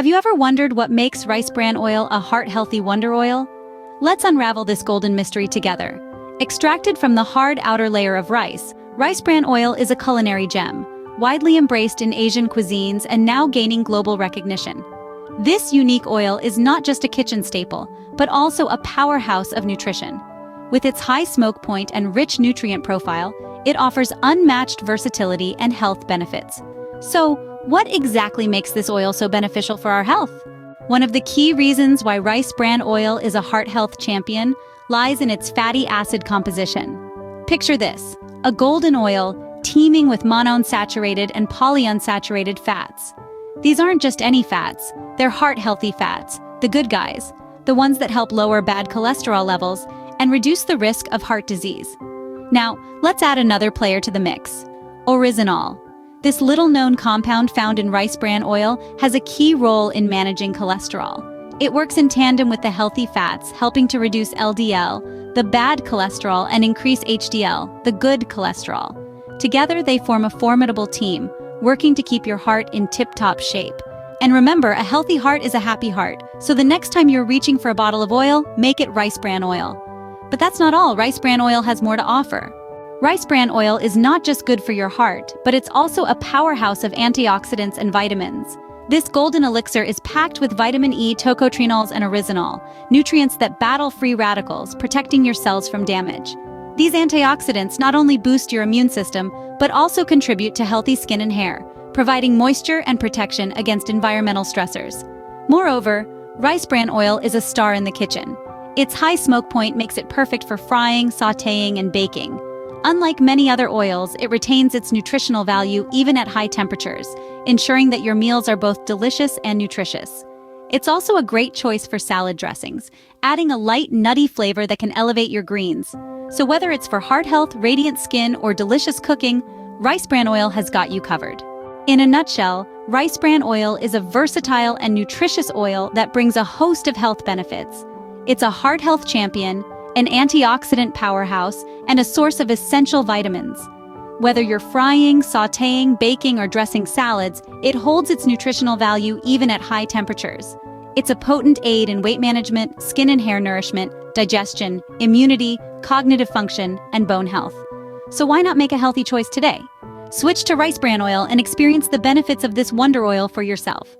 Have you ever wondered what makes rice bran oil a heart-healthy wonder oil? Let's unravel this golden mystery together. Extracted from the hard outer layer of rice, rice bran oil is a culinary gem, widely embraced in Asian cuisines and now gaining global recognition. This unique oil is not just a kitchen staple, but also a powerhouse of nutrition. With its high smoke point and rich nutrient profile, it offers unmatched versatility and health benefits. So, what exactly makes this oil so beneficial for our health? One of the key reasons why rice bran oil is a heart health champion lies in its fatty acid composition. Picture this, a golden oil teeming with monounsaturated and polyunsaturated fats. These aren't just any fats, they're heart-healthy fats, the good guys, the ones that help lower bad cholesterol levels and reduce the risk of heart disease. Now, let's add another player to the mix, oryzanol. This little-known compound found in rice bran oil has a key role in managing cholesterol. It works in tandem with the healthy fats, helping to reduce LDL, the bad cholesterol, and increase HDL, the good cholesterol. Together, they form a formidable team, working to keep your heart in tip-top shape. And remember, a healthy heart is a happy heart, so the next time you're reaching for a bottle of oil, make it rice bran oil. But that's not all. Rice bran oil has more to offer. Rice bran oil is not just good for your heart, but it's also a powerhouse of antioxidants and vitamins. This golden elixir is packed with vitamin E, tocotrienols, and oryzanol, nutrients that battle free radicals, protecting your cells from damage. These antioxidants not only boost your immune system, but also contribute to healthy skin and hair, providing moisture and protection against environmental stressors. Moreover, rice bran oil is a star in the kitchen. Its high smoke point makes it perfect for frying, sautéing, and baking. Unlike many other oils, it retains its nutritional value even at high temperatures, ensuring that your meals are both delicious and nutritious. It's also a great choice for salad dressings, adding a light, nutty flavor that can elevate your greens. So whether it's for heart health, radiant skin, or delicious cooking, rice bran oil has got you covered. In a nutshell, rice bran oil is a versatile and nutritious oil that brings a host of health benefits. It's a heart health champion, an antioxidant powerhouse, and a source of essential vitamins. Whether you're frying, sautéing, baking, or dressing salads, it holds its nutritional value even at high temperatures. It's a potent aid in weight management, skin and hair nourishment, digestion, immunity, cognitive function, and bone health. So why not make a healthy choice today? Switch to rice bran oil and experience the benefits of this wonder oil for yourself.